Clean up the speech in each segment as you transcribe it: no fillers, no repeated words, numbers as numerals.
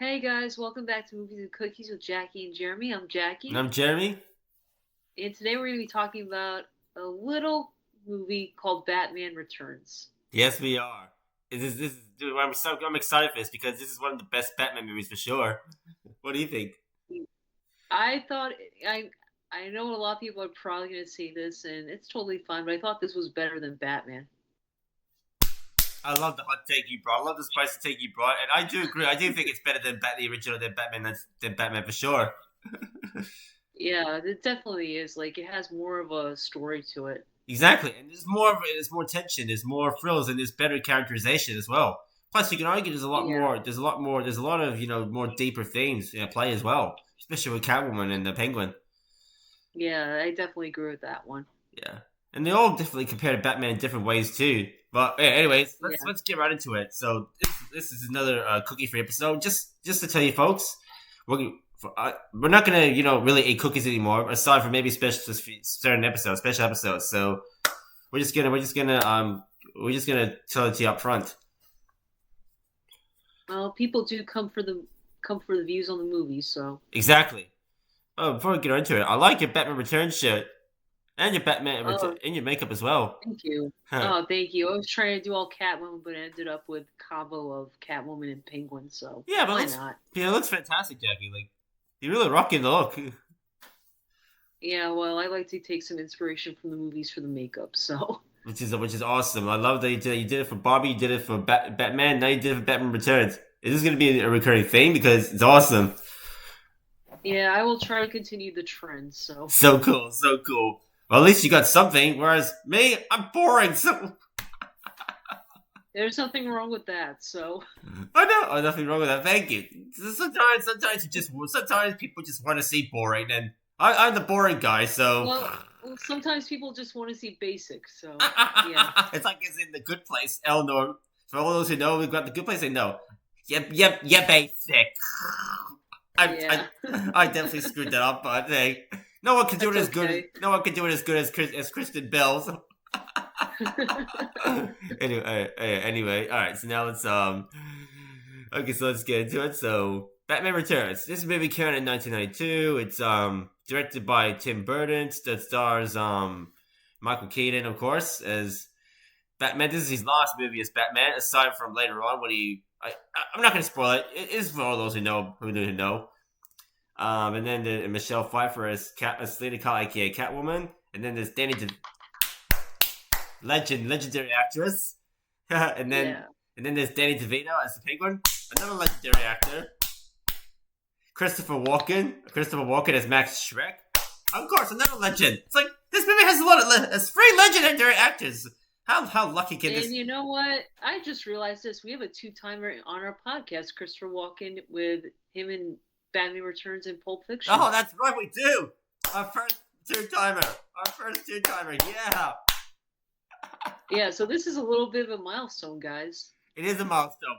Hey guys, welcome back to Movies and Cookies with Jackie and Jeremy. I'm And Jackie, I'm Jeremy. and today we're going to be talking about a little movie called Batman Returns. Yes, we are. Dude, I'm excited for this because this is one of the best Batman movies for sure. What do you think? I thought I know a lot of people are probably going to see this, and it's totally fine, but I thought this was better than Batman. I love the hot take you brought. I love the spicy take you brought, and I do agree. I do think it's better than the original than Batman for sure. Yeah, it definitely is. Like it has more of a story to it. Exactly, and there's more tension, there's more thrills, and there's better characterization as well. Plus, you can argue there's a lot Yeah, more. There's a lot of more deeper themes in play as well, especially with Catwoman and the Penguin. yeah, I definitely agree with that one. Yeah, and they all definitely compare to Batman in different ways too. But yeah, anyways, let's Yeah. let's get right into it. So this is another cookie free episode. Just to tell you folks, we're not gonna really eat cookies anymore, aside from maybe certain episodes, special episodes. So we're just gonna tell it to you up front. Well, people do come for the views on the movies, so Exactly. Oh, before we get into it, I like your Batman Returns shirt and your oh, and your makeup as well. thank you. Huh. Oh, thank you. I was trying to do all Catwoman, but I ended up with combo of Catwoman and Penguin. So Yeah, but why not? it looks fantastic, Jackie. Like you're really rocking the look. Yeah, well, I like to take some inspiration from the movies for the makeup. So Which is awesome. I love that you did it for Bobby, you did it for Batman, now you did it for Batman Returns. Is this going to be a recurring thing? Because it's awesome. yeah, I will try to continue the trend. So So cool, so cool. Well, at least you got something. Whereas me, I'm boring. So there's nothing wrong with that. So I know, oh, nothing wrong with that. Thank you. Sometimes people just want to see boring, and I'm the boring guy. So well, sometimes people just want to see basic. So yeah, it's like it's in the Good Place. Eleanor, for all those who know, we've got the Good Place. They know. Yep, basic. yeah, I definitely screwed that up, but hey, no one can do it that's as good. okay. No one can do it as good as Kristen Bell. So. Anyway, all right. So now let's Okay, so let's get into it. So Batman Returns. This movie came out in 1992. It's directed by Tim Burton. That stars Michael Keaton, of course, as Batman. This is his last movie as Batman, aside from later on when I'm not going to spoil it. It is for all those who know who know. And then Michelle Pfeiffer as Lady Kyle, aka Catwoman, and then there's legendary actress, and then Yeah. there's Danny DeVito as the Penguin, another legendary actor. Christopher Walken as Max Shrek, of course, another legend. It's like this movie has has three legendary actors. How lucky can this? And you know what? I just realized this. We have a two-timer on our podcast, Christopher Walken, with him in Batman Returns and Pulp Fiction. Oh, that's right, we do. Our first two timer. Yeah. Yeah, so this is a little bit of a milestone, guys. It is a milestone.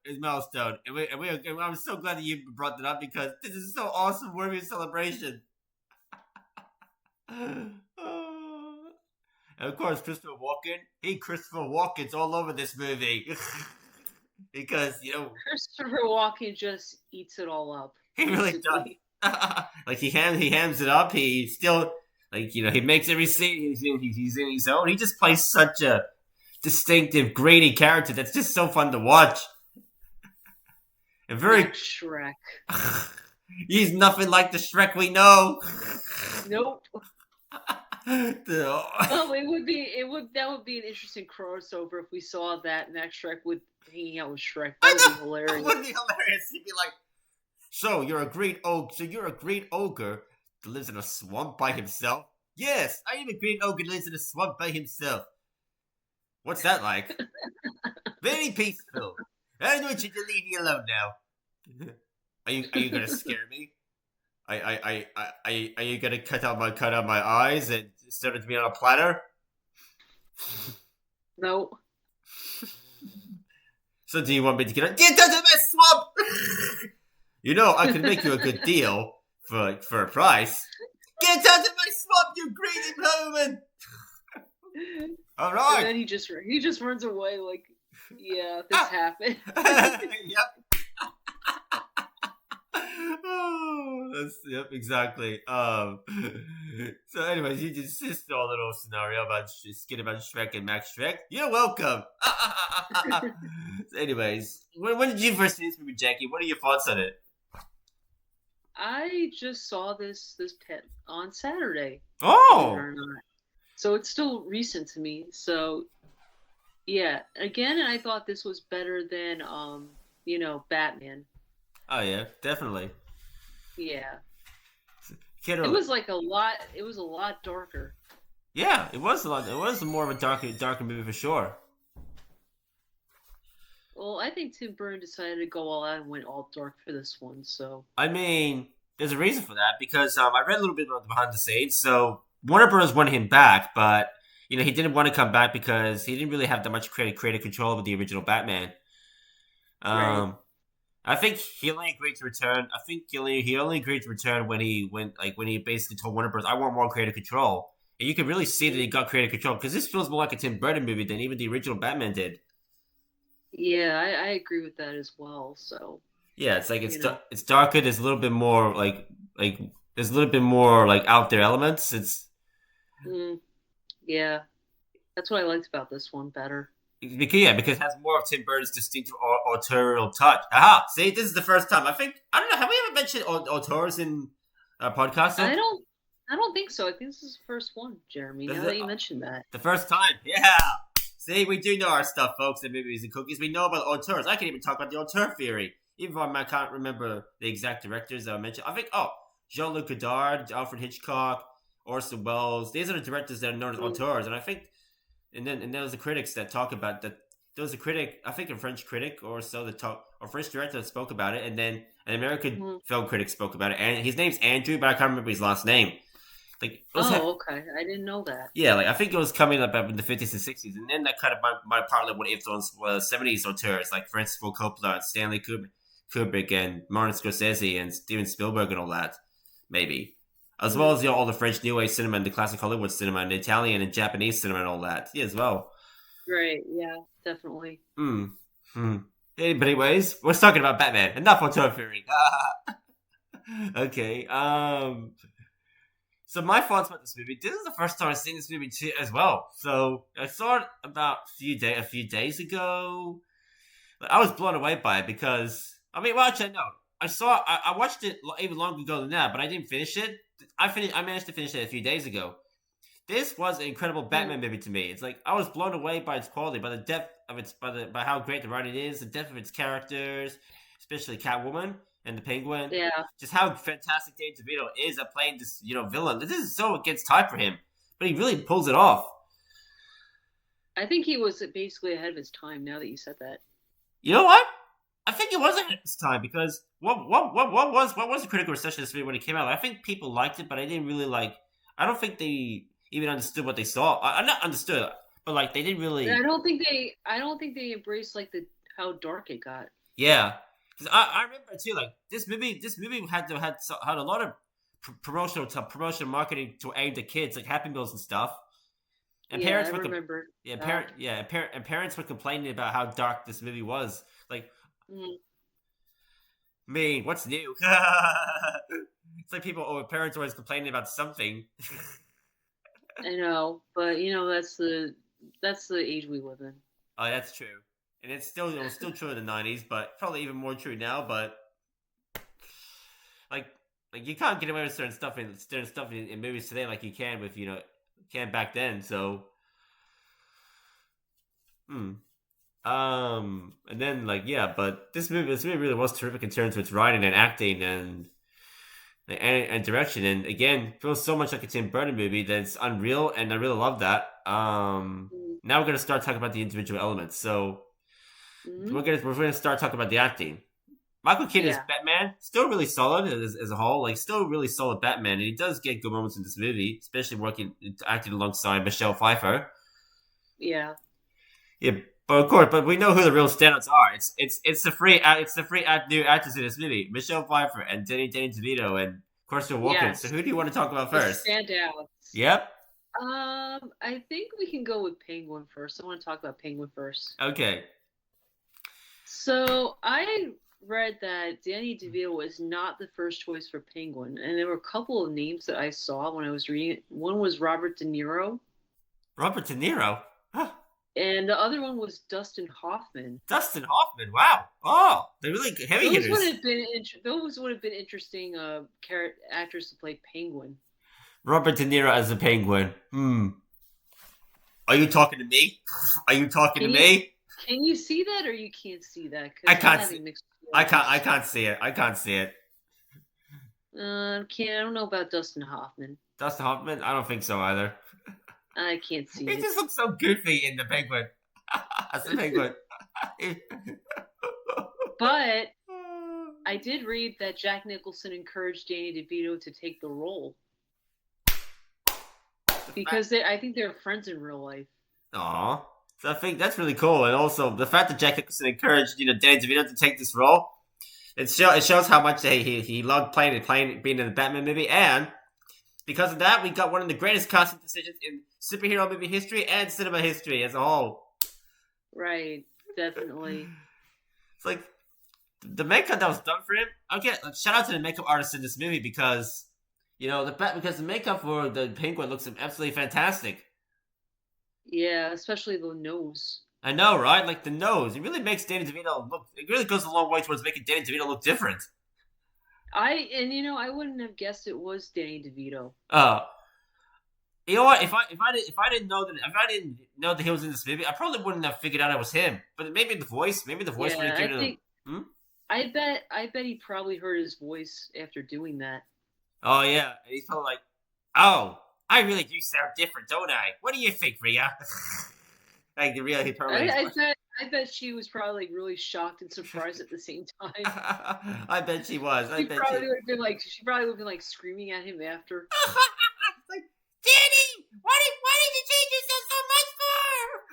It's a milestone, and I'm so glad that you brought that up because this is so awesome, worthy of celebration. And of course, Christopher Walken's all over this movie because Christopher Walken just eats it all up, he really does. basically. Like he hams it up. He still he makes every scene he's in his own. He just plays such a distinctive, grainy character that's just so fun to watch. And very Max Shrek. he's nothing like the Shrek we know. Nope. The- Well, that would be an interesting crossover if we saw that Max Shrek with hanging out with Shrek. I That would be know. That hilarious. would be hilarious. He'd be like, "So you're a great ogre. So you're a great ogre that lives in a swamp by himself." Yes, I am a great ogre that lives in a swamp by himself. What's that like? Very peaceful. I want you to leave me alone now. Are you gonna scare me? Are you gonna cut out my eyes and serve it to me on a platter? No. So do you want me to get out of my swamp? I could make you a good deal for a price. Get out of my swamp, you greedy human! All And right. then he just runs away like, yeah, this happened. Yep. Oh, yep, exactly. So, anyways, you just saw a little scenario about skit about Shrek and Max Shrek. You're welcome. So anyways, when did you first see this movie, Jackie? What are your thoughts on it? I just saw this pet on Saturday, believe it Oh, or not. So it's still recent to me. So yeah, again, I thought this was better than Batman. oh yeah, definitely. Yeah. It Kiddo, was like a lot. It was a lot darker. yeah, it was a lot. It was more of a darker movie for sure. Well, I think Tim Burton decided to go all out and went all dark for this one. So I mean, there's a reason for that because I read a little bit about the behind the scenes. So Warner Bros. Wanted him back, but he didn't want to come back because he didn't really have that much creative control over the original Batman. right. Um, I think he only agreed to return. I think he only agreed to return when he basically told Warner Bros. I want more creative control, and you can really see that he got creative control because this feels more like a Tim Burton movie than even the original Batman did. Yeah, I agree with that as well. So Yeah, it's like you know, it's darker. There's a little bit more like there's a little bit more like out there elements. It's mm, yeah, that's what I liked about this one better. because it has more of Tim Burton's distinctive autorial touch. Aha! See, this is the first time I don't know. Have we ever mentioned auteurs in our podcast? I don't, I don't think so. I think this is the first one, Jeremy. This Now is that you mentioned that. the first time. Yeah. See, we do know our stuff, folks, in movies and cookies. We know about auteurs. I can even talk about the auteur theory, even though I can't remember the exact directors that I mentioned. I think, Jean-Luc Godard, Alfred Hitchcock, Orson Welles. These are the directors that are known as Mm, auteurs, and I think, and there was the critics that talk about that. There was a critic, I think a French critic or so that talk, or French director that spoke about it, and then an American mm. film critic spoke about it, and his name's Andrew, but I can't remember his last name. Like, it was, Oh, okay. I didn't know that. yeah, like I think it was coming up in the 50s and 60s, and then that kind of my partly what influenced was 70s auteurs like Francis Ford Coppola, and Stanley Kubrick, and Martin Scorsese, and Steven Spielberg, and all that, maybe, as well Mm, as all the French New Wave cinema and the classic Hollywood cinema and Italian and Japanese cinema and all that, yeah, as well. right. Yeah, definitely. Hmm. Hmm. But anyways, we're talking about Batman. Enough auteur theory. Okay. So my thoughts about this movie. This is the first time I've seen this movie too, as well. So I saw it about a few days ago. I was blown away by it because well, actually, no. I watched it even longer ago than that, but I didn't finish it. I managed to finish it a few days ago. This was an incredible Mm, Batman movie to me. It's like I was blown away by its quality, by the depth of by how great the writing is, the depth of its characters, especially Catwoman and the Penguin. yeah, Just how fantastic Dave DeVito is at playing this, villain. This is so against type for him, but he really pulls it off. I think he was basically ahead of his time. Now that you said that. You know what? I think it wasn't at this time because what was the critical reception of this movie when it came out? I think people liked it, but I didn't really like. I don't think they even understood what they saw. I not understood, but like they didn't And really. I don't think they embraced like the how dark it got. Yeah, because I remember too. Like this movie had a lot of promotional marketing to aim at kids, like Happy Meals and stuff. And Yeah, I parents were remember yeah, that. and parents were complaining about how dark this movie was. Like, Mm, me, what's new? It's like parents always complaining about something. I know, but that's the age we live in. Oh, that's true, and it was still true in the '90s, but probably even more true now. But like, you can't get away with certain stuff in movies today, like you can with can back then. So, hmm. And then but this movie really was terrific in terms of its writing and acting and direction, and again, feels so much like a Tim Burton movie that it's unreal, and I really love that. Mm, Now we're gonna start talking about the individual elements. So mm, we're gonna start talking about the acting. Michael Keaton as yeah, Batman, still really solid as a whole, like still really solid Batman, and he does get good moments in this movie, especially acting alongside Michelle Pfeiffer. yeah, Yeah, but of course, but we know who the real standouts are. It's the three new actors in this movie: Michelle Pfeiffer and Danny DeVito and Christopher Walken. So yes, who do you want to talk about the first? standouts. Yep. I think we can go with Penguin first. I want to talk about Penguin first. Okay. So read that Danny DeVito was not the first choice for Penguin, and there were a couple of names that I saw when I was reading it. One was Robert De Niro, Robert De Niro. Huh. and the other one was Dustin Hoffman. Dustin Hoffman. Wow. Oh, they're really heavy Those would hitters. have been those would have been interesting actors to play Penguin. Robert De Niro as the Penguin. Are you talking to me? Are you talking to me? Can you see that, or you can't see that? I can't see. I can't see it. I can't see it. I don't know about Dustin Hoffman. Dustin Hoffman? I don't think so either. I can't see He it. just looks so goofy in the Penguin. As the Penguin. But I did read that Jack Nicholson encouraged Danny DeVito to take the role because I think they're friends in real life. Aw. So I think that's really cool. And also, the fact that Jack Nicholson encouraged, Danny DeVito to take this role, it shows how much he loved being in the Batman movie. And because of that, we got one of the greatest casting decisions in superhero movie history and cinema history as a whole. Right. Definitely. It's like, the makeup that was done for him, shout out to the makeup artist in this movie because, because the makeup for the Penguin looks absolutely fantastic. Yeah, especially the nose. I know, right? Like the nose. It really makes Danny DeVito look. It really goes a long way towards making Danny DeVito look different. I wouldn't have guessed it was Danny DeVito. You know what? If I didn't know that he was in this movie, I probably wouldn't have figured out it was him. But maybe the voice really came to. I bet he probably heard his voice after doing that. Oh yeah, and he's probably like, "Oh, I really do sound different, don't I? What do you think, Rhea?" Like the Rhea, he probably. I bet she was probably really shocked and surprised at the same time. I bet she was. She probably would have been like screaming at him after. Like, Danny, why did you change yourself so much for?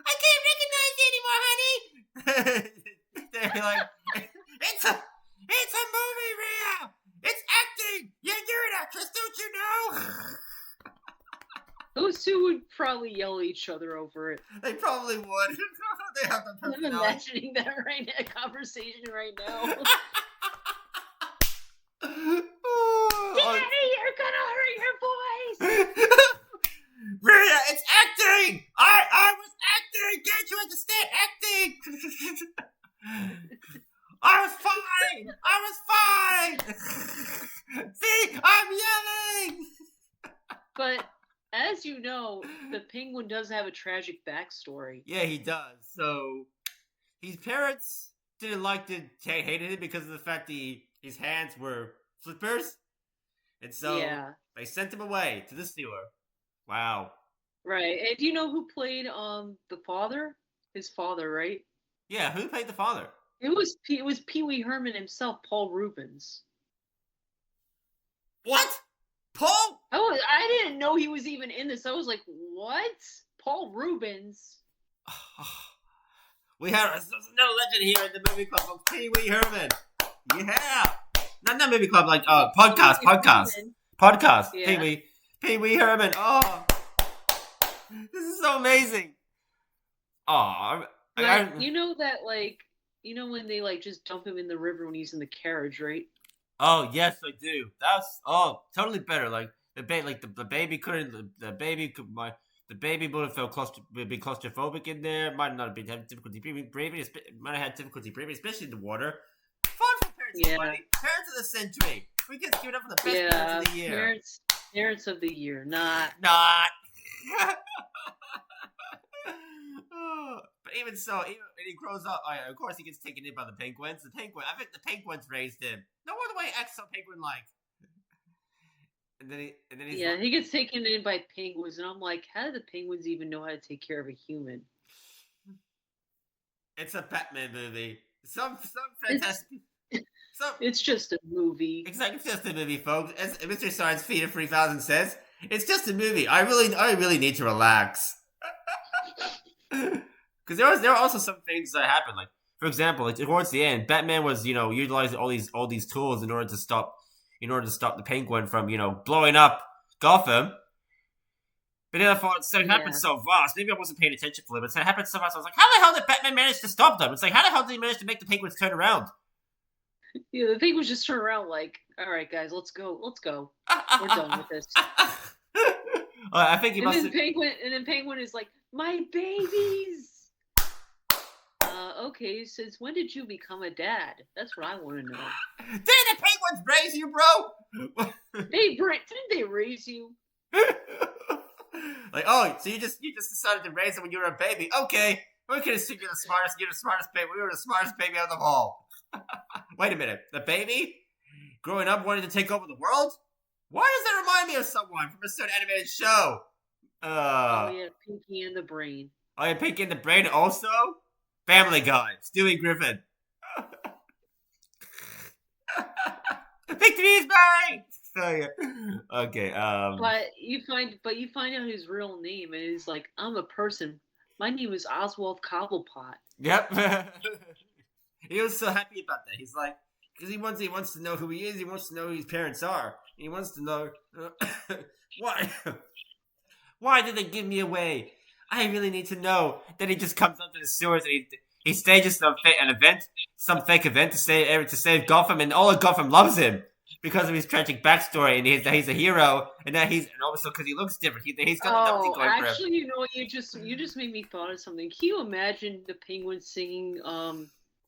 I can't recognize you anymore, honey. They're like, it's a movie, Rhea. It's acting. You're an actress, don't you know? Those two would probably yell at each other over it. They probably would. They have the personality. I'm imagining that conversation right now. Danny, you're gonna hurt your voice. Rhea, it's acting. I was acting. Can't you understand acting? I was fine. See, I'm yelling. But as you know, the Penguin does have a tragic backstory. Yeah, he does. So his parents hated him because of the fact that his hands were flippers, and so they sent him away to the sewer. Wow. Right, and do you know who played the father? His father, right? Yeah, who played the father? It was Pee Wee Herman himself, Paul Reubens. What? Paul? I didn't know he was even in this. I was like, what? Paul Reubens? We have no legend here in the movie club of Pee Wee Herman. Yeah. Not movie club, like podcast. Yeah. Pee Wee Herman. Oh, this is so amazing. Oh, you know that when they just dump him in the river when he's in the carriage, right? Oh yes, I do. That's totally better. Like the baby would have felt would be claustrophobic in there. Might not have been having difficulty breathing. Might have had difficulty breathing, especially in the water. Fun for parents, everybody. Parents of the century. We can give it up for the best parents of the year. Parents of the year, not. But even so, when he grows up, of course he gets taken in by the penguins. I think the penguins raised him. No wonder why he acts so penguin-like. And then he gets taken in by penguins, and I'm like, how do the penguins even know how to take care of a human? It's a Batman movie. Some fantastic. It's just a movie. Exactly, it's just a movie, folks. As Mr. Science Theater 3000 says, it's just a movie. I really need to relax. Because there are also some things that happen. Like, for example, towards the end, Batman was utilizing all these tools in order to stop the Penguin from blowing up Gotham. But then I thought it happened so fast. Maybe I wasn't paying attention for it, but it happened so fast. I was like, how the hell did Batman manage to stop them? It's like, how the hell did he manage to make the Penguins turn around? Yeah, the Penguins just turn around like, all right, guys, let's go, let's go. We're done with this. I think he And must then have. Penguin is like, my babies. Okay, since when did you become a dad? That's what I want to know. Did the Penguins raise you, bro? Didn't they raise you? Like, oh, so you just decided to raise him when you were a baby? Okay, we could assume you're the smartest baby. We were the smartest baby out of them all. Wait a minute, the baby growing up wanting to take over the world? Why does that remind me of someone from a certain animated show? Oh Uh, yeah, Pinky and the Brain. oh, you Pinky in the Brain also? Family Guy, Stewie Griffin. Victory is mine! So, yeah. Okay, But you find out his real name, and he's like, I'm a person. My name is Oswald Cobblepot. Yep. He was so happy about that. He's like, because he wants to know who he is. He wants to know who his parents are. He wants to know why. Why did they give me away? I really need to know. Then he just comes up to the sewers and he stages an event, some fake event to save Gotham, and all of Gotham loves him because of his tragic backstory, and he's a hero, and also because he looks different. He's got nothing Oh, going for him. actually, you know what? You just made me thought of something. Can you imagine the Penguin singing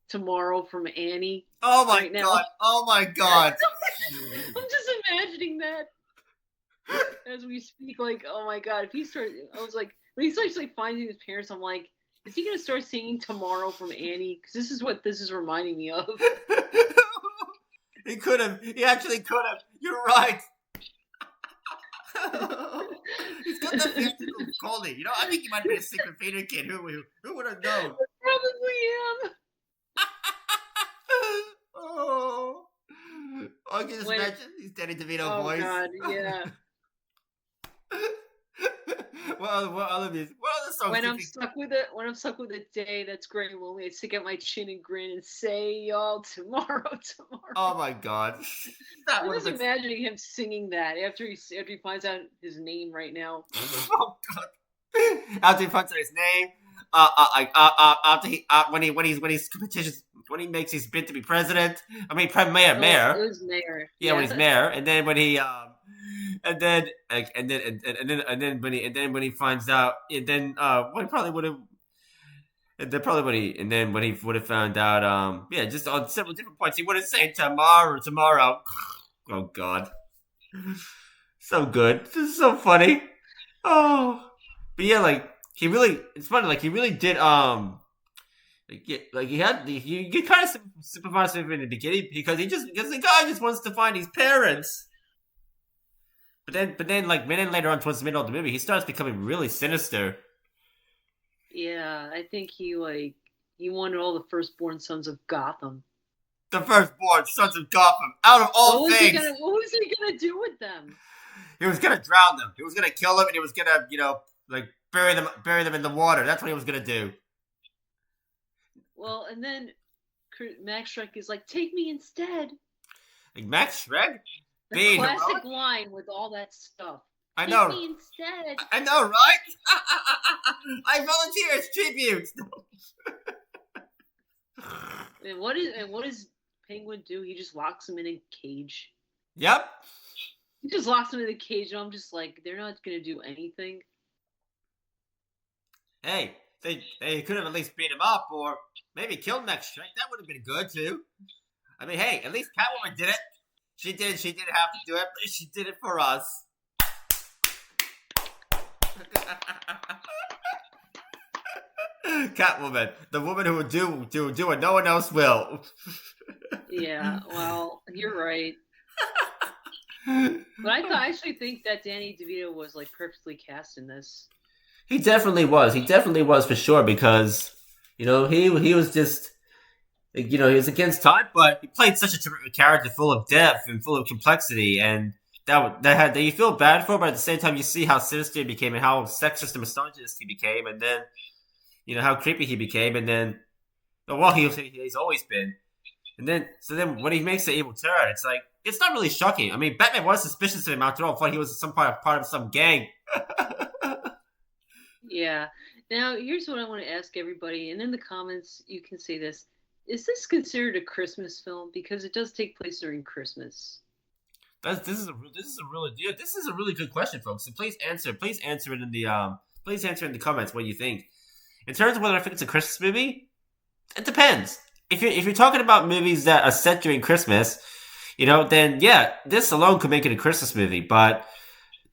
"Tomorrow" from Annie? Oh my right now? god! Oh my god! I'm just imagining that as we speak. Like, oh my god, if he started, I was like, when he starts like finding his parents, I'm like, is he gonna start singing "Tomorrow" from Annie? Because this is what this is reminding me of. He could have. He actually could have. You're right. He's got that theatrical quality. You know, I think he might have been a secret theater kid. Who would have known? Probably am. Oh, I can just imagine his Danny DeVito voice. Oh god, yeah. What other songs? When I'm stuck with a day that's gray and lonely, I stick out my chin and grin and say, "Y'all, tomorrow." Oh my god, that I'm would just have been. imagining him singing that after he finds out his name right now. Oh god. After he finds out his name, after when he makes his bid to be president. I mean, mayor. It was mayor. Yeah, when he's mayor, and then when he and then when he finds out, and then what he probably would have. And then probably when he would have found out, yeah, just on several different points, he would have said tomorrow. Oh God, so good, this is so funny. Oh, but yeah, like it's funny, like he really did, like he had you kind of sympathize with him in the beginning because the guy just wants to find his parents. But then later on towards the middle of the movie, he starts becoming really sinister. Yeah, I think he wanted all the firstborn sons of Gotham. The firstborn sons of Gotham, out of all things. What was he gonna do with them? He was gonna drown them. He was gonna kill them, and he was gonna, like bury them in the water. That's what he was gonna do. Well, and then Max Shrek is like, "Take me instead." Like Max Shrek, the classic line with all that stuff. I know. Take me instead. I know, right? I volunteer as tribute. And what does Penguin do? He just locks him in a cage. Yep. He just locks him in a cage, and I'm just like, they're not gonna do anything. Hey, they could have at least beat him up, or maybe killed Max Shrek. That would have been good too. I mean, hey, at least Catwoman did it. She didn't have to do it, but she did it for us. Catwoman, the woman who would do what no one else will. Yeah, well, you're right. But I actually think that Danny DeVito was like perfectly cast in this. He definitely was. He definitely was for sure because he was just he was against time, but he played such a terrific character, full of depth and full of complexity, and that you feel bad for, but at the same time you see how sinister he became and how sexist and misogynist he became, and then how creepy he became, and then he's always been, and then when he makes the evil turn, it's like it's not really shocking. I mean, Batman was suspicious of him after all. Thought he was some part of some gang. Yeah. Now here's what I want to ask everybody, and in the comments you can say this: is this considered a Christmas film? Because it does take place during Christmas. This is a really this is a really good question, folks. So please answer it in the comments what you think. In terms of whether I think it's a Christmas movie, it depends. If you're talking about movies that are set during Christmas, then yeah, this alone could make it a Christmas movie. But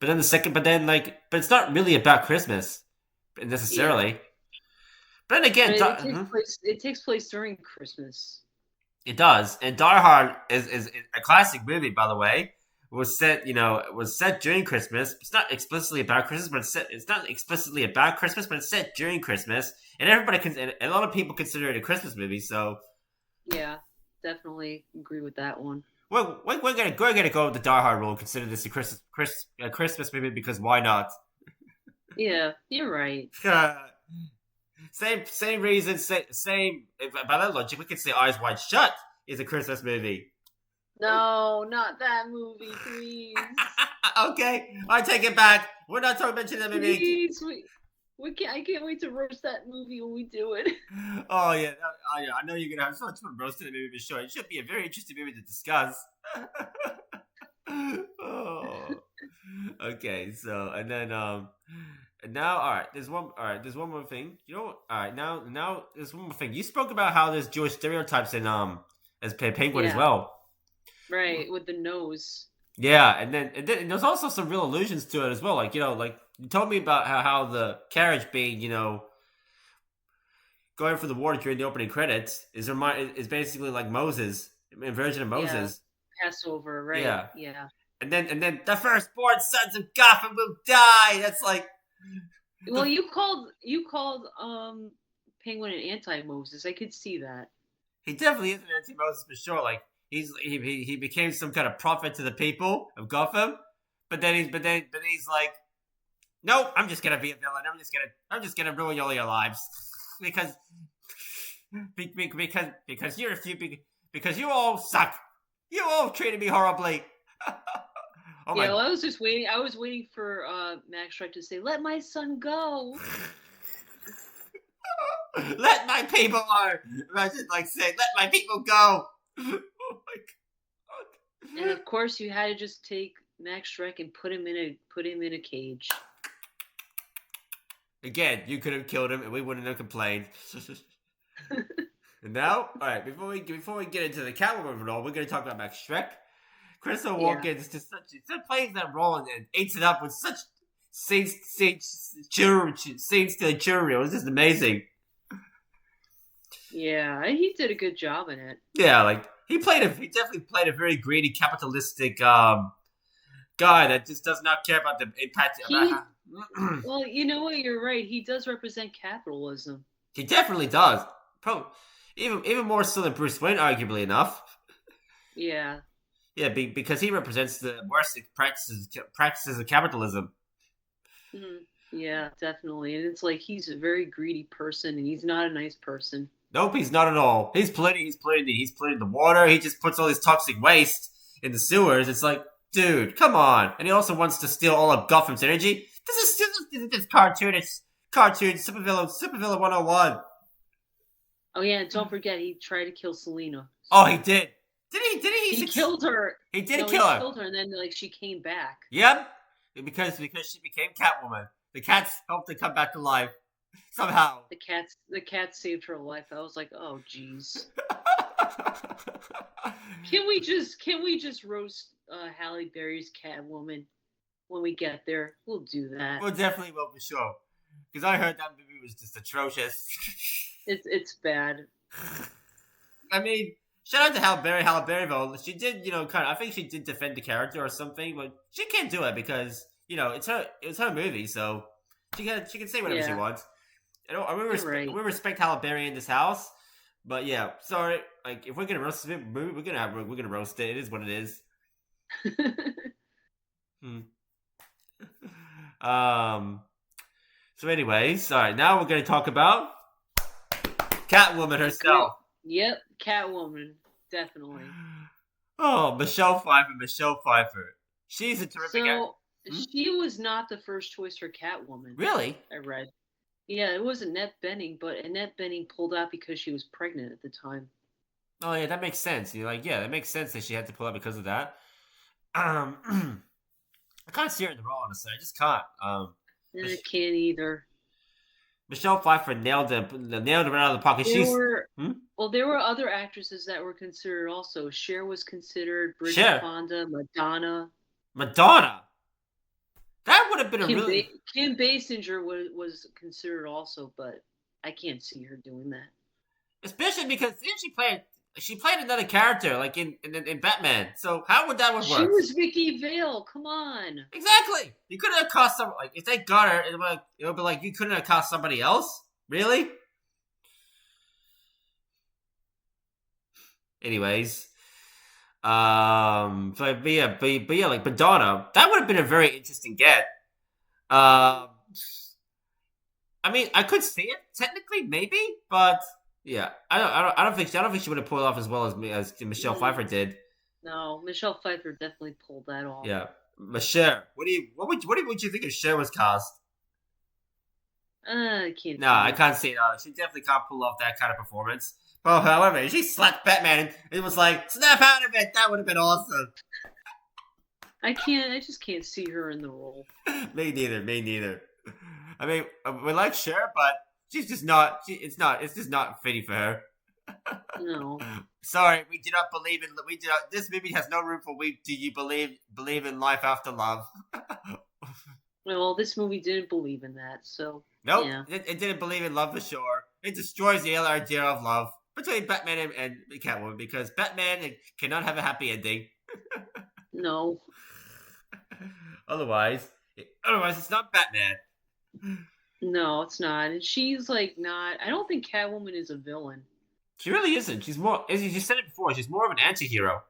then but it's not really about Christmas necessarily. Yeah. But then again, it takes place during Christmas. It does, and Die Hard is a classic movie, by the way. Was set during Christmas. It's not explicitly about Christmas, but it's not explicitly about Christmas, but it's set during Christmas, and a lot of people consider it a Christmas movie. So yeah, definitely agree with that one. We're gonna go with the Die Hard rule and consider this a Christmas movie because why not? Yeah, you're right. Same reason. Same. By that logic, we could say Eyes Wide Shut is a Christmas movie. No, not that movie, please. Okay, I take it back. We're not talking about that movie. Please, I can't wait to roast that movie when we do it. Oh yeah, I know you're gonna have so much fun roasting the movie for sure. It should be a very interesting movie to discuss. Oh. Okay, so and then and now all right, there's one more thing. All right, now there's one more thing. You spoke about how there's Jewish stereotypes in as Penguin as well. Right, with the nose. Yeah, and then there's also some real allusions to it as well. Like you told me about how the carriage being going for the water during the opening credits is basically like Moses, a version of Moses. Yeah. Passover, right? Yeah. And then the firstborn sons of Gotham will die. That's like. Well, you called Penguin an anti-Moses. I could see that. He definitely is an anti-Moses for sure. Like. He became some kind of prophet to the people of Gotham, but then he's like, nope, I'm just gonna be a villain. I'm just gonna ruin all your lives because you all suck. You all treated me horribly. Well, I was just waiting. I was waiting for Max Shrek to say, "Let my son go." Let my people go. Imagine say, "Let my people go." Oh my god! And of course, you had to just take Max Shrek and put him in a cage. Again, you could have killed him, and we wouldn't have complained. And now, all right, before we get into the Catwoman role, we're going to talk about Max Shrek. Christopher Walken is just plays that role and eats it up with such scene stealing jewelry. It was just amazing. Yeah, he did a good job in it. Yeah, he definitely played a very greedy, capitalistic guy that just does not care about the impact. Well, you know what? You're right. He does represent capitalism. He definitely does. Probably even more so than Bruce Wayne, arguably enough. Yeah. Yeah, because he represents the worst practices of capitalism. Mm-hmm. Yeah, definitely. And it's like he's a very greedy person, and he's not a nice person. Nope, he's not at all. He's polluting the water. He just puts all this toxic waste in the sewers. It's like, dude, come on. And he also wants to steal all of Gotham's energy. This is cartoon. It's cartoon supervillain 101. Oh yeah, and don't forget he tried to kill Selina. Oh, he did. Did he? He killed her. He did kill her. He killed her, and then she came back. Yep, because she became Catwoman. The cats helped her come back to life. Somehow. The cat saved her life. I was like, oh jeez. Can we just roast Halle Berry's Catwoman when we get there? We'll do that. We'll definitely will for sure. Because I heard that movie was just atrocious. It's bad. I mean, shout out to Halle Berry though. She did, I think she did defend the character or something, but she can't do it because it's her movie, so she can say whatever she wants. We respect Halle Berry in this house, but yeah, sorry. If we're gonna roast the movie, we're gonna roast it. It is what it is. So, anyways, all right. Now we're gonna talk about Catwoman herself. Yep, Catwoman, definitely. Oh, Michelle Pfeiffer. She's a terrific actor. She was not the first choice for Catwoman. Really? I read. Yeah, it was Annette Bening, but Annette Bening pulled out because she was pregnant at the time. Oh yeah, that makes sense. You're like, yeah, that makes sense that she had to pull out because of that. I can't see her in the role, honestly. I just can't. I Mich- can't either. Michelle Pfeiffer nailed it right out of the pocket. There She's were hmm? well, there were other actresses that were considered also. Cher was considered, Bridget Cher, Fonda, Madonna. Madonna. That would have been a Kim really, Kim Basinger was considered also, but I can't see her doing that. especially because didn't she played another character like in Batman. So how would that would She work? was Vicky Vale. Come on. Exactly. You couldn't have cast some like if they got her, it would be like you couldn't have cast somebody else. Really? Anyways, but yeah, like Madonna, that would have been a very interesting get. Um, I mean, I could see it technically, maybe, but yeah, I don't think she would have pulled it off as well as me as Michelle Pfeiffer Mm, did. no, Michelle Pfeiffer definitely pulled that off. Yeah, Michelle, what would you think if Cher was cast? I can't No, see I it. can't see it. She definitely can't pull off that kind of performance. Well, however, she slapped Batman and it was like, snap out of it. That would have been awesome. I can't. I just can't see her in the role. Me neither. Me neither. I mean, we like Cher, but she's just not. It's not. It's just not fitting for her. No. Sorry, we do not believe in. We do not. This movie has no room for. We do you believe in life after love? Well, this movie didn't believe in that, so Nope, yeah. it didn't believe in love for sure. It destroys the idea of love between Batman and Catwoman because Batman cannot have a happy ending. No. otherwise, otherwise it's not Batman. No, it's not. And she's like not. I don't think Catwoman is a villain. She really isn't. She's more. As you said it before, she's more of an anti-hero.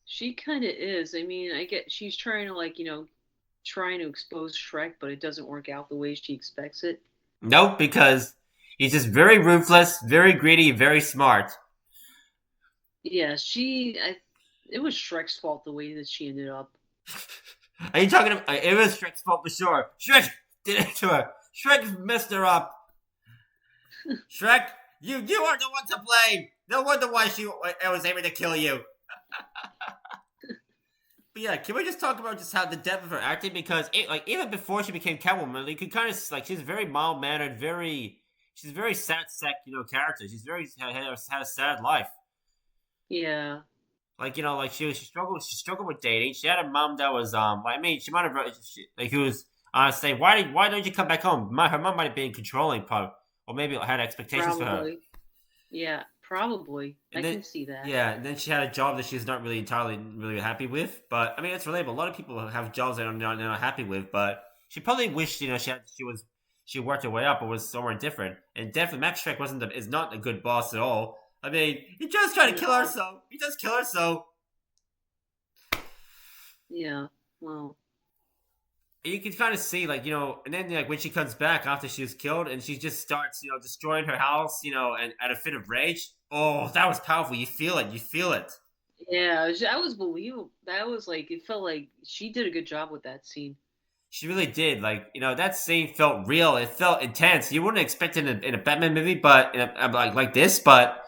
She kind of is. I mean, I get she's trying to like trying to expose Shrek, but it doesn't work out the way she expects it. Nope, because he's just very ruthless, very greedy, very smart. Yeah, she. It was Shrek's fault the way that she ended up. Are you talking about? It was Shrek's fault for sure. Shrek did it to her. Shrek messed her up. Shrek, you are the one to blame. No wonder why she was able to kill you. But yeah, can we just talk about just how the depth of her acting? Because like even before she became Catwoman, you could kind of like she's very mild mannered, she's a very sad sack character. She's very had a sad life. Yeah. Like like she struggled with dating. She had a mom that was I mean she might have like who was saying why don't you come back home? Her mom might have been controlling, probably, or maybe had expectations for her. Probably. Yeah, probably. I And then can see that. yeah, and then she had a job that she's not really entirely really happy with. But I mean, it's relatable. A lot of people have jobs they're not happy with. But she probably wished she worked her way up or was somewhere different. And definitely Max Shrek is not a good boss at all. I mean, he just trying to kill her, No. so he does kill her, so Yeah. Well. you can kind of see and then like when she comes back after she was killed and she just starts destroying her house and at a fit of rage. Oh, that was powerful. You feel it. You feel it. Yeah, that was believable. That was like it felt like she did a good job with that scene. She really did. Like, that scene felt real. It felt intense. You wouldn't expect it in a Batman movie, but like this. But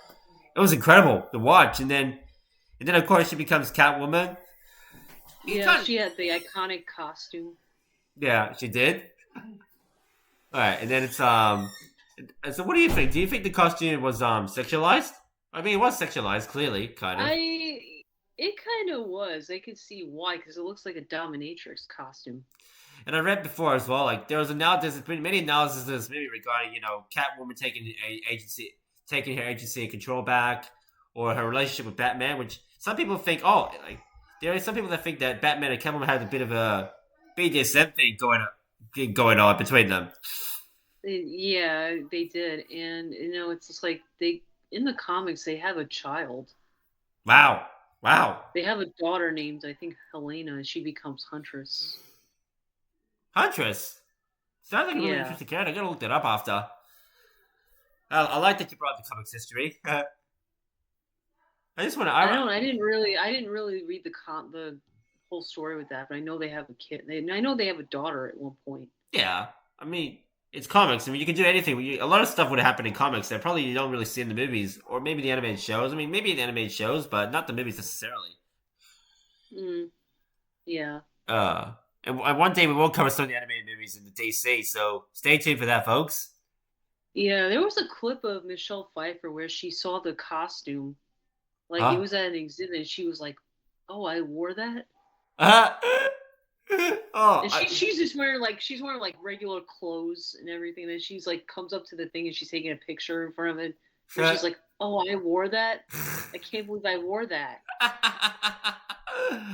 it was incredible to watch. And then of course she becomes Catwoman. Yeah, she had the iconic costume. Yeah, she did. All right, and then it's So what do you think? Do you think the costume was sexualized? I mean, it was sexualized, clearly, kind of. It kind of was. I could see why, because it looks like a dominatrix costume. And I read before as well. Like there's been many analyses of this movie regarding Catwoman taking her agency and control back, or her relationship with Batman. Which some people think, there are some people that think that Batman and Catwoman had a bit of a BDSM thing going on between them. Yeah, they did, and it's just like they in the comics they have a child. Wow, wow, They have a daughter named I think Helena, and she becomes Huntress. Huntress. Sounds like a really Yeah. interesting character. I gotta look that up after. I like that you brought up the comics history. I just want to. I didn't really read the whole story with that, but I know they have a kid. I know they have a daughter at one point. Yeah, I mean, it's comics. I mean, you can do anything. A lot of stuff would happen in comics that probably you don't really see in the movies, or maybe the animated shows. I mean, maybe the animated shows, but not the movies necessarily. Mm, yeah. Uh, and one day we will cover some of the animated movies in the DC. So stay tuned for that, folks. Yeah, there was a clip of Michelle Pfeiffer where she saw the costume. Like it Huh? was at an exhibit and she was like, "Oh, I wore that." Uh, oh, And she's just wearing like she's wearing like regular clothes and everything. And she's like comes up to the thing and she's taking a picture in front of it. And she's like, "Oh, I wore that. I can't believe I wore that."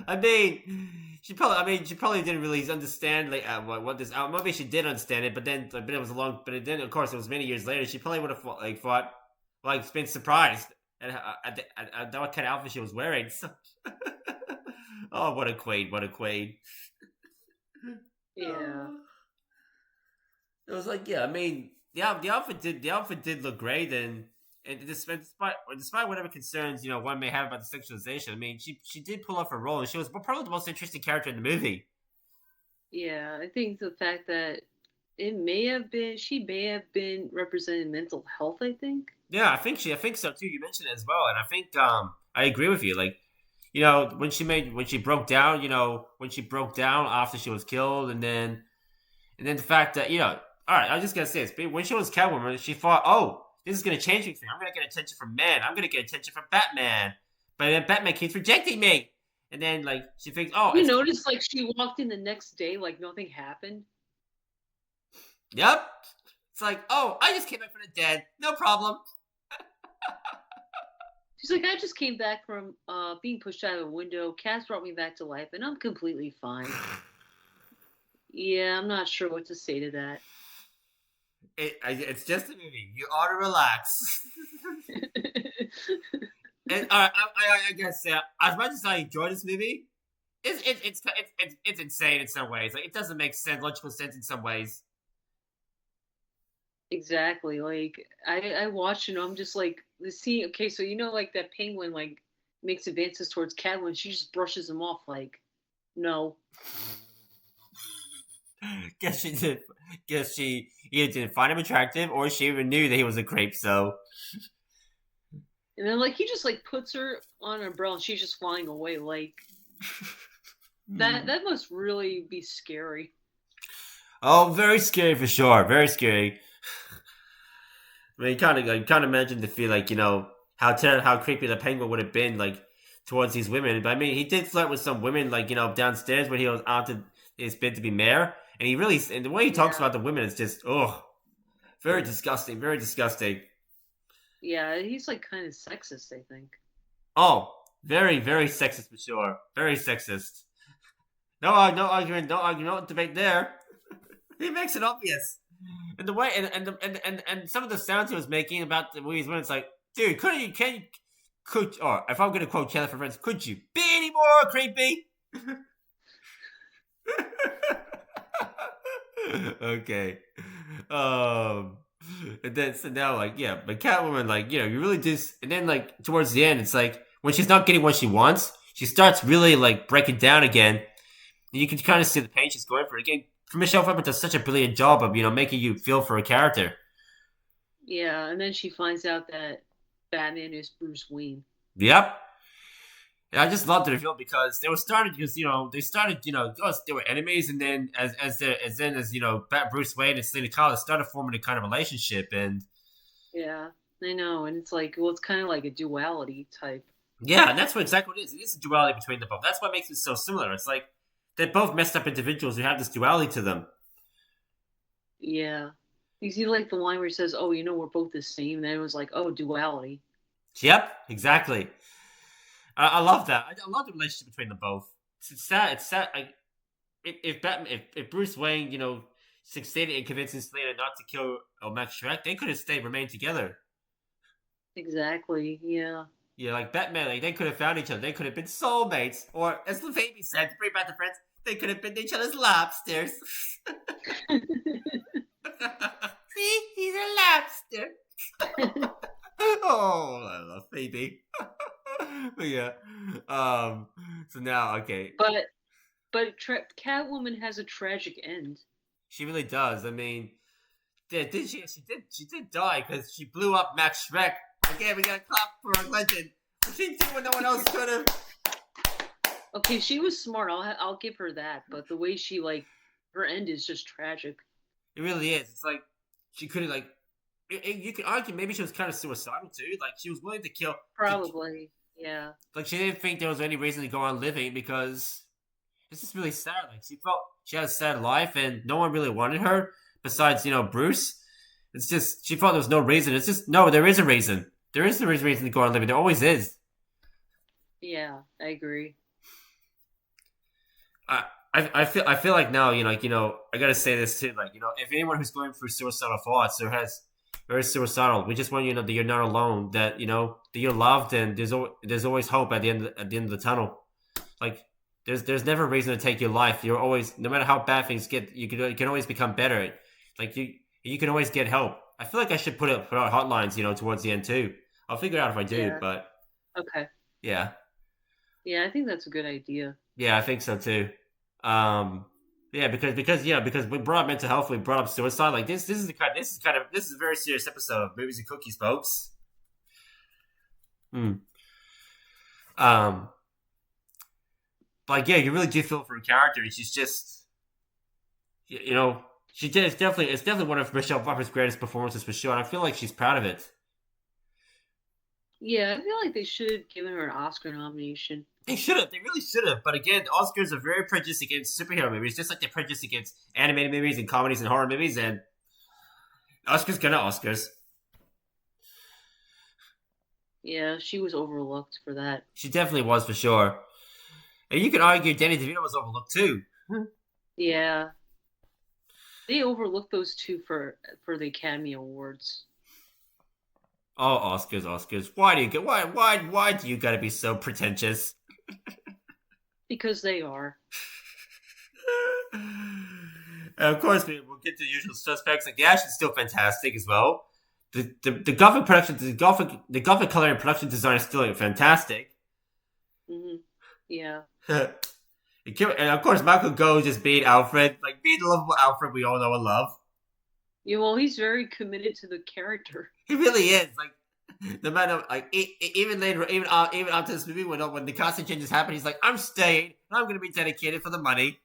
I mean, she probably. I mean, she probably didn't really understand like what this. Maybe she did understand it, but then, but it was a long. But then, of course, it was many years later. She probably would have thought, like, been surprised at what kind of outfit she was wearing. So, oh, what a quaid! What a quaid! Yeah. It was like, yeah. I mean, the outfit did look great, and despite whatever concerns one may have about the sexualization, I mean, she did pull off her role, and she was probably the most interesting character in the movie. Yeah. I think the fact that she may have been representing mental health, I think. Yeah, I think so too. You mentioned it as well, and I think I agree with you. Like, when she broke down, when she broke down after she was killed, and then the fact that all right, I was just gonna say this. But when she was Catwoman, she thought, oh, this is gonna change everything. I'm gonna get attention from men. I'm gonna get attention from Batman. But then Batman keeps rejecting me, and then like she thinks, oh, You it's noticed like she walked in the next day like nothing happened. yep. It's like, oh, I just came back from the dead. No problem. She's like, I just came back from being pushed out of a window. Cats brought me back to life, and I'm completely fine. Yeah, I'm not sure what to say to that. It's just a movie. You ought to relax. And I guess as much as I enjoy this movie, it's insane in some ways. Like it doesn't make logical sense in some ways. Exactly. Like I watched, I'm just like the scene. Okay, so like that penguin like makes advances towards Catwoman, she just brushes him off. Like, no. Guess she did. Guess she either didn't find him attractive, or she even knew that he was a creep. So And then like he just like puts her on an umbrella, and she's just flying away. Like that must really be scary. oh, very scary for sure. Very scary. I mean, kind of imagine the feel like how creepy the penguin would have been like towards these women. But I mean, he did flirt with some women like downstairs when he was out to his bid to be mayor, and and the way he talks Yeah. about the women is just very disgusting, very disgusting. Yeah, he's like kind of sexist, I think. Oh, very very sexist for sure, very sexist. No argument, no argument, no debate there. He makes it obvious. And the way and some of the sounds he was making about the movies when it's like, dude, or if I'm gonna quote Jennifer Friends, could you be any more creepy? Okay. Um and then so now like yeah, but Catwoman like, you really just and then like towards the end it's like when she's not getting what she wants, she starts really like breaking down again. And you can kind of see the pain she's going for. Again, Michelle Pfeiffer does such a brilliant job of making you feel for a character. Yeah, and then she finds out that Batman is Bruce Wayne. Yep. And I just loved the reveal because they started they were enemies, and then as Bruce Wayne and Selena Kyle started forming a kind of relationship, and Yeah, I know, and it's like, well, it's kind of like a duality type. yeah, and that's what exactly it is. It is a duality between them both. That's what makes it so similar. It's like they're both messed up individuals who have this duality to them. Yeah, you see, like the line where he says, "Oh, we're both the same." And then it was like, "Oh, duality." Yep, exactly. I love that. I love the relationship between them both. It's sad. It's sad. Like, if Bruce Wayne, succeeded in convincing Selena not to kill Max Shrek, they could have remained together. Exactly. Yeah. Yeah, like Batman, like they could have found each other. They could have been soulmates, or as the baby said, to bring back the friends, they could have been each other's lobsters. See, he's a lobster. Oh, I love Phoebe. But yeah. So now, okay, but Catwoman has a tragic end. she really does. I mean, did she? She did die because she blew up Max Schreck. Again, we gotta clap for a legend. She did what no one else could have. Okay, she was smart. I'll give her that. But the way she like her end is just tragic. It really is. It's like she could have you could argue maybe she was kind of suicidal too. Like she was willing to kill. Probably, yeah. Like she didn't think there was any reason to go on living because it's just really sad. Like she felt she had a sad life and no one really wanted her besides Bruce. It's just she felt there was no reason. It's just no, there is a reason. There is a reason to go on living. There always is. Yeah, I agree. I feel like now I gotta say this too. Like if anyone who's going through suicidal thoughts or is suicidal, we just want you to know that you're not alone. That that you're loved and there's always hope at the end of the tunnel. Like there's never a reason to take your life. You're always, no matter how bad things get, you can always become better. Like you can always get help. I feel like I should put out hotlines towards the end too. I'll figure it out if I do. Yeah. But Okay. yeah. Yeah, I think that's a good idea. Yeah, I think so too. Yeah, because we brought up mental health, we brought up suicide. Like this is a very serious episode of Movies and Cookies, folks. But yeah, you really do feel for her character, and she's just, she did. It's definitely one of Michelle Pfeiffer's greatest performances for sure, and I feel like she's proud of it. Yeah, I feel like they should have given her an Oscar nomination. They should have. They really should have. But again, Oscars are very prejudiced against superhero movies, just like they're prejudiced against animated movies and comedies and horror movies. And Oscars gonna Oscars. Yeah, she was overlooked for that. She definitely was, for sure. And you could argue Danny DeVito was overlooked too. Yeah, they overlooked those two for the Academy Awards. Oh, Oscars! Why do you gotta be so pretentious? Because they are. And of course, we'll get to the usual suspects. Like the action's still fantastic as well. The Gothic production, the Gothic color and production design is still fantastic. Mm-hmm. Yeah. And of course, Michael Gough just being Alfred, like being the lovable Alfred we all know and love. Yeah, well, he's very committed to the character. He really is. Like no matter, like even later, even after this movie, when the casting changes happen, he's like, "I'm staying. And I'm going to be dedicated for the money."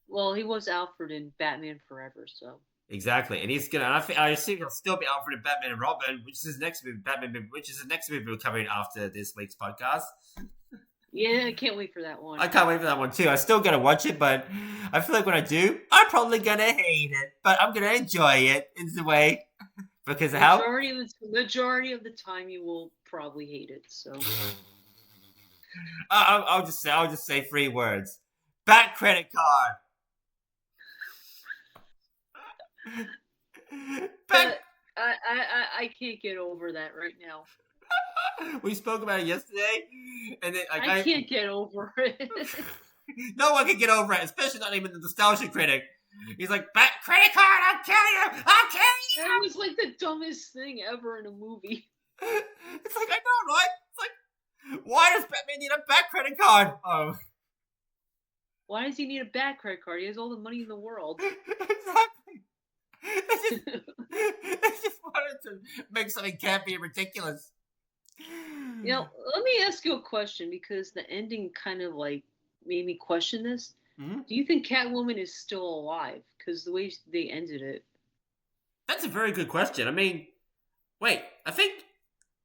Well, he was Alfred in Batman Forever, so. Exactly, and he's gonna. I assume he'll still be Alfred in Batman and Robin, which is his next movie. Which is the next movie we're covering after this week's podcast. Yeah, I can't wait for that one. I can't wait for that one too. I still gotta watch it, but I feel like when I do, I'm probably gonna hate it, but I'm gonna enjoy it in the way because of how majority of the time you will probably hate it. So I'll just say 3 words: Bat credit card. But I can't get over that right now. We spoke about it yesterday, and then I can't get over it. No one can get over it, especially not even the nostalgia critic. He's like, "Bat credit card, I'll kill you! I'll kill you!" That was like the dumbest thing ever in a movie. It's like, I know, right? It's like, why does Batman need a bat credit card? Oh. Why does he need a bat credit card? He has all the money in the world. Exactly. They just wanted to make something campy and ridiculous. Let me ask you a question, because the ending kind of like made me question this. Mm-hmm. Do you think Catwoman is still alive? Because the way they ended it. That's a very good question. I mean, wait, I think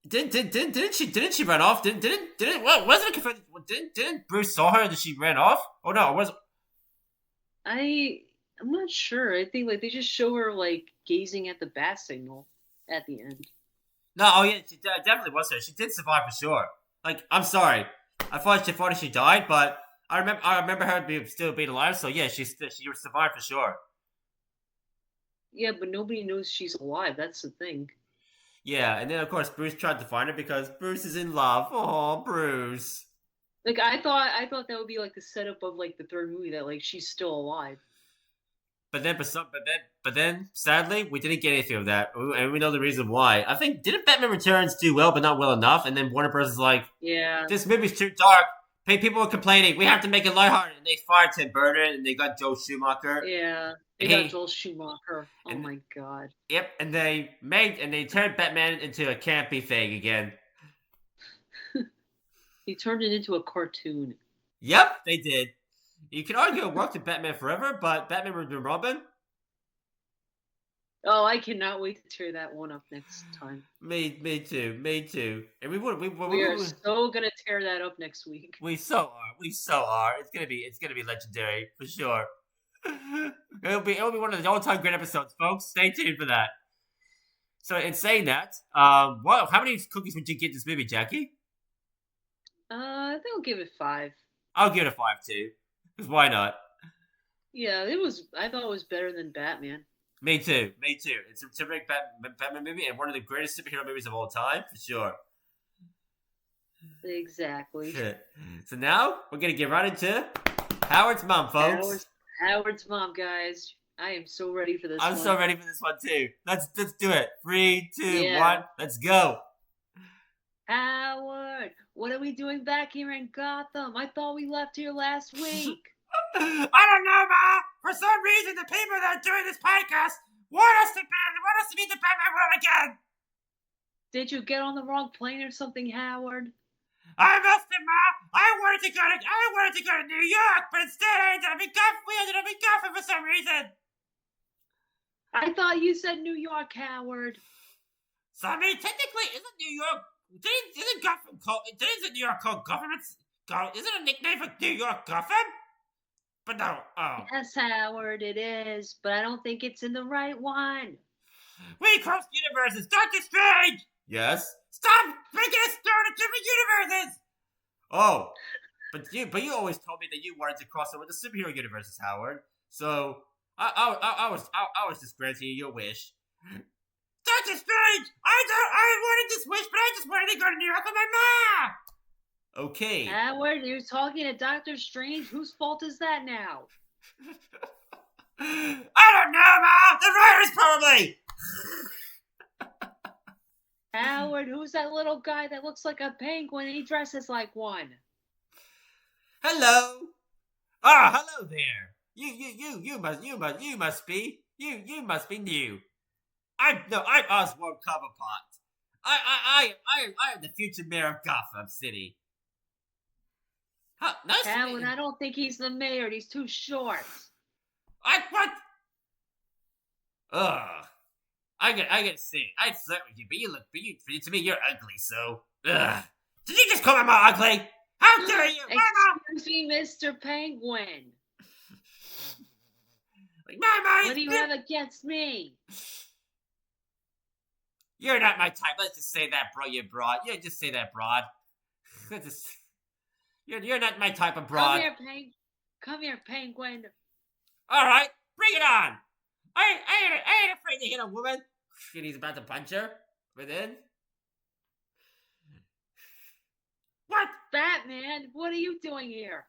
didn't she run off? Didn't wasn't it confirmed? Didn't Bruce saw her and she ran off? Oh no, it wasn't. I'm not sure. I think like they just show her like gazing at the bat signal at the end. No, oh yeah, she definitely was her. She did survive for sure. Like, I'm sorry, I thought she died, but I remember her still being alive. So yeah, she survived for sure. Yeah, but nobody knows she's alive. That's the thing. Yeah, and then of course Bruce tried to find her because Bruce is in love. Oh, Bruce. Like I thought that would be like the setup of like the third movie, that like she's still alive. But then, sadly, we didn't get anything of that, and we know the reason why. I think didn't Batman Returns do well, but not well enough? And then Warner Bros. is like, yeah, this movie's too dark. People were complaining. We have to make it lighthearted, and they fired Tim Burton, and they got Joe Schumacher. Yeah, They got Joel Schumacher. Oh and my god. yep, and they turned Batman into a campy thing again. He turned it into a cartoon. Yep, they did. You can argue it worked in Batman Forever, but Batman with Robin. Oh, I cannot wait to tear that one up next time. Me too. And we are so gonna tear that up next week. We so are. It's gonna be legendary for sure. It'll be one of the all-time great episodes, folks. Stay tuned for that. So, in saying that, how many cookies would you give this movie, Jackie? I think I'll give it 5. I'll give it a 5 too. Because why not? Yeah, I thought it was better than Batman. Me too. It's a terrific Batman movie and one of the greatest superhero movies of all time, for sure. Exactly. So now, we're going to get right into Howard's Mom, folks. Howard's Mom, guys. I am so ready for this one. I'm so ready for this one, too. Let's do it. 3, 2, 1, let's go. Howard, what are we doing back here in Gotham? I thought we left here last week. I don't know, Ma. For some reason, the people that are doing this podcast want us to meet the Batman world again. Did you get on the wrong plane or something, Howard? I must have, Ma. I wanted to go to New York, but instead we ended up in Gotham for some reason. I thought you said New York, Howard. So I mean, technically, isn't New York? Isn't Gotham called? Isn't New York called Gotham? Isn't it a nickname for New York Gotham? But no. Oh. Yes, Howard, it is, but I don't think it's in the right one. We crossed universes, Doctor Strange. Yes. Stop making us go to different universes. Oh, but you always told me that you wanted to cross over the superhero universes, Howard. So I was just granting you your wish. Doctor Strange, I wanted this wish, but I just wanted to go to New York with my mom. Okay. Howard, you're talking to Doctor Strange. Whose fault is that now? I don't know, Ma. The writers probably. Howard, who's that little guy that looks like a penguin and he dresses like one? Hello. Ah, hello there. You must be new. I'm Oswald Cobblepot. I am the future mayor of Gotham City. Huh, nice Howard, I don't think he's the mayor. He's too short. What? Ugh. I gotta say, I'd flirt with you, but to me, you're ugly. So, ugh. Did you just call my mom ugly? How dare you, Mama? Excuse me, Mr. Penguin. Mama, what do you have against me? You're not my type. Let's just say that, bro. You broad. Yeah, just say that, broad. You're not my type of broad. Come here, Penguin. All right, bring it on. I ain't afraid to hit a woman. And he's about to punch her, but then what? Batman, what are you doing here?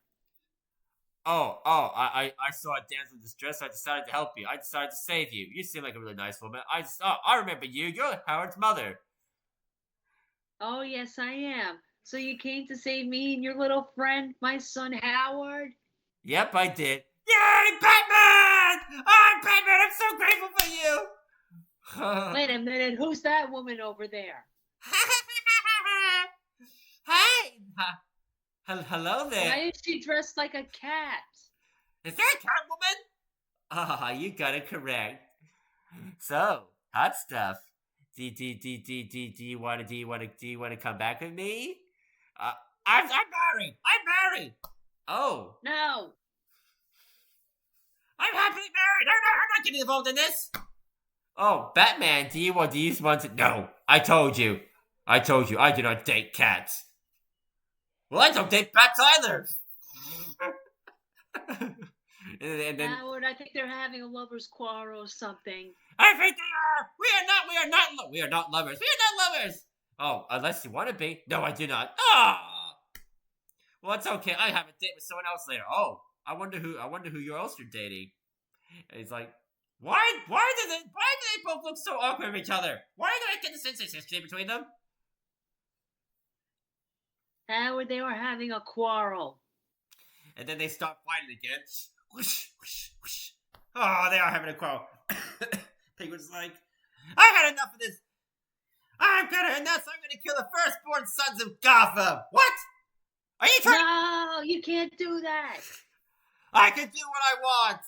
I saw a damsel in distress, so I decided to help you. I decided to save you. You seem like a really nice woman. I remember you. You're Howard's mother. Oh, yes, I am. So you came to save me and your little friend, my son Howard? Yep, I did. Yay, Batman! I'm Batman! I'm so grateful for you! Wait a minute, who's that woman over there? Hey! Hello there. Why is she dressed like a cat? Is that Catwoman? Ah, you got it correct. So, hot stuff. Do you want to come back with me? I'm married. Oh. No. I'm happily married. I'm not getting involved in this. Oh, Batman, do you want to? No, I told you. I do not date cats. Well, I don't date bats either. and then, Howard, I think they're having a lover's quarrel or something. I think they are. We are not lovers. Oh, unless you want to be. No, I do not. Ah. Well, it's okay. I have a date with someone else later. Oh, I wonder who else you're dating. And he's like, why do they both look so awkward with each other? Why do I get the sense of history between them? Howard, they were having a quarrel. And then they start fighting again. Whoosh, whoosh, whoosh. Oh, they are having a quarrel. Penguin's like, I had enough of this. I'm gonna kill the firstborn sons of Gotham. What? Are you trying? No, you can't do that. I can do what I want.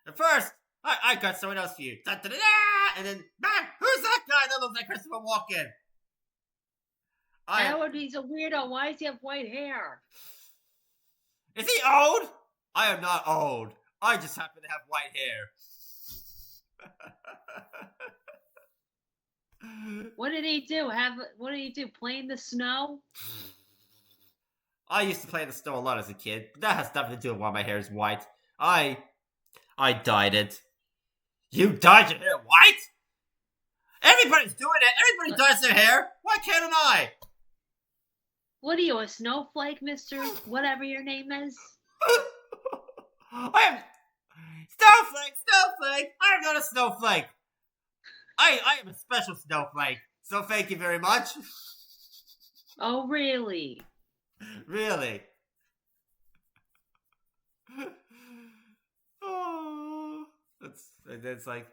And first, I got someone else for you. Da, da, da, da! And then, who's that guy that looks like Christopher Walken? Howard, he's a weirdo. Why does he have white hair? Is he old? I am not old. I just happen to have white hair. What did he do? What did he do? Play in the snow? I used to play in the snow a lot as a kid, but that has nothing to do with why my hair is white. I dyed it. You dyed your hair white? Everybody's doing it. Everybody dyes their hair. Why can't I? What are you, a snowflake, Mr. whatever your name is? I am snowflake. I am not a snowflake. I am a special snowflake. So thank you very much. Oh, really? Really? Oh, that's like,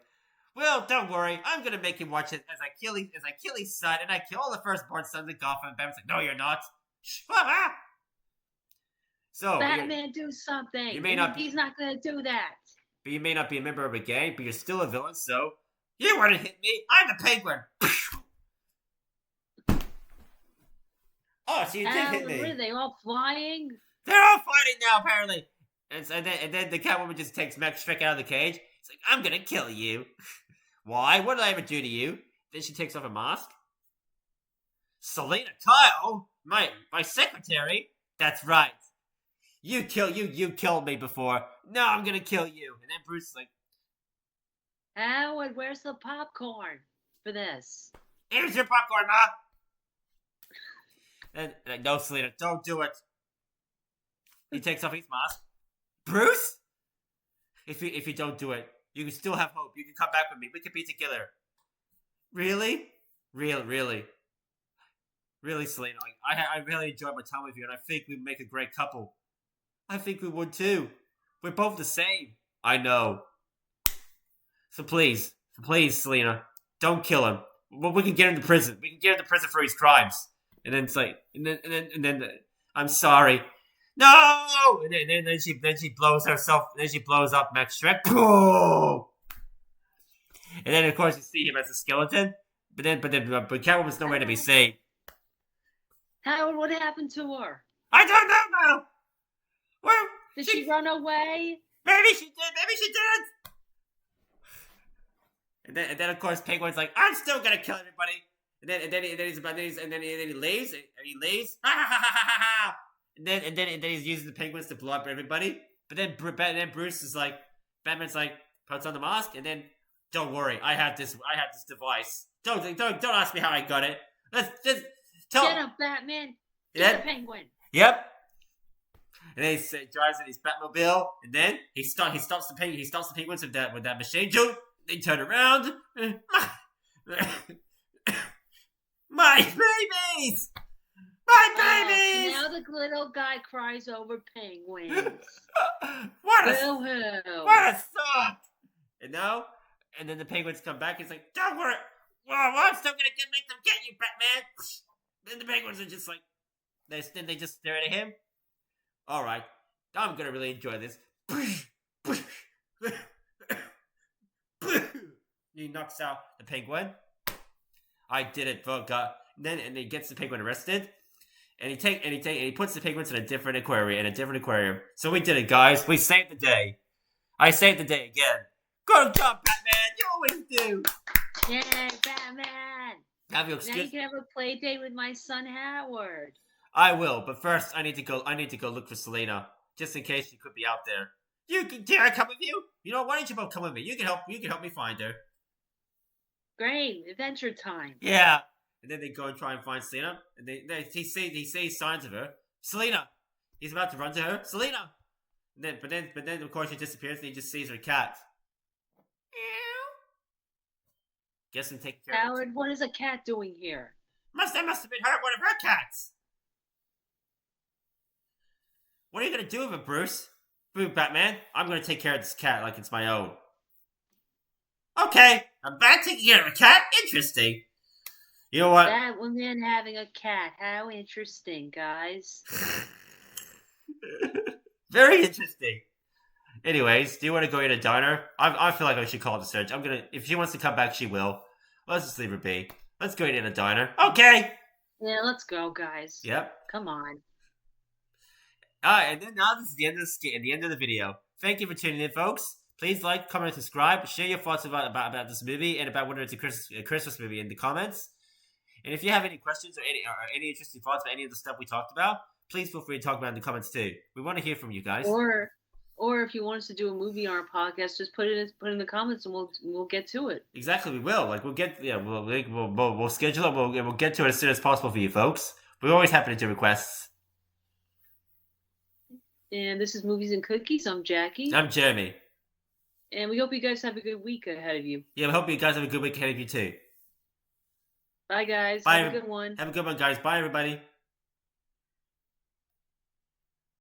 well, don't worry. I'm gonna make him watch it as I kill his son, and I kill all the firstborn sons of Gotham. And Batman's like, no, you're not. So Batman, do something. You may not. He's not gonna do that. But you may not be a member of a gang, but you're still a villain. So you want to hit me? I'm the Penguin. Oh, so you did hit me. What are they all flying? They're all fighting now, apparently. And then the Catwoman just takes Max Shrek out of the cage. It's like, I'm gonna kill you. Why? What did I ever do to you? Then she takes off a mask. Selina Kyle, my secretary. That's right. You killed me before. Now I'm gonna kill you. And then Bruce is like, Howard, where's the popcorn for this? here's your popcorn, Ma. And like, no, Selina, don't do it. He takes off his mask. Bruce? If you don't do it, you can still have hope. You can come back with me. We can be together. Really? Really, Selina. Like, I really enjoyed my time with you, and I think we'd make a great couple. I think we would too. We're both the same. I know. So please, Selina, don't kill him. Well, we can get him to prison. We can get him to prison for his crimes. And then it's like, and then I'm sorry. No! And then she blows herself. Then she blows up Max Shrek. Boom! And then of course you see him as a skeleton. But Catwoman's nowhere to be seen. Howard, what happened to her? I don't know now. Well, Did she run away? Maybe she did. And then of course Penguin's like, I'm still gonna kill everybody. And then he leaves. And then he's using the penguins to blow up everybody. But then Bruce is like, Batman's like, puts on the mask, and then, don't worry, I have this device. Don't ask me how I got it. Let's just tell. Get him, Batman. Get the penguin. Yep. And then he drives in his Batmobile, and then he stops the penguins with that machine gun. They turn around. My babies! My babies! Now the little guy cries over penguins. What a suck! And then the penguins come back. He's like, don't worry. Well, I'm still gonna make them get you, Batman. Then the penguins are just like, they just stare at him. All right, I'm gonna really enjoy this. He knocks out the penguin. I did it, Vodka. And he gets the penguin arrested, and he puts the penguins in a different aquarium. So we did it, guys. We saved the day. I saved the day again. Good job, Batman. You always do. Yay, Batman! Now you can have a play date with my son Howard. I will, but first I need to go look for Selina, just in case she could be out there. Dare I come with you? You know, why don't you both come with me? You can help me find her. Great, adventure time. Yeah. And then they go and try and find Selina, and he sees signs of her. Selina! He's about to run to her. Selina! But then of course she disappears, and he just sees her cat. Guess I'm taking care of it. Howard, what is a cat doing here? Must have been one of her cats. What are you gonna do with it, Bruce? Boo, Batman. I'm gonna take care of this cat like it's my own. Okay, I'm back taking care of a cat? Interesting. You know what? That woman having a cat. How interesting, guys. Very interesting. Anyways, do you want to go in a diner? I feel like I should call the search. I'm gonna. If she wants to come back, she will. Let's just leave her be. Let's go in a diner. Okay. Yeah, let's go, guys. Yep. Come on. Alright, and then now this is the end of the end of the video. Thank you for tuning in, folks. Please like, comment, subscribe, share your thoughts about this movie and about whether it's a Christmas movie in the comments. And if you have any questions or any interesting thoughts about any of the stuff we talked about, please feel free to talk about it in the comments too. We want to hear from you guys. Or if you want us to do a movie on our podcast, just put it in the comments and we'll get to it. Exactly, we will. Like we'll schedule it. We'll get to it as soon as possible for you folks. We're always happy to do requests. And this is Movies and Cookies. I'm Jackie. I'm Jeremy. And we hope you guys have a good week ahead of you. Yeah, we hope you guys have a good week ahead of you too. Bye, guys. Bye. Have a good one. Have a good one, guys. Bye, everybody.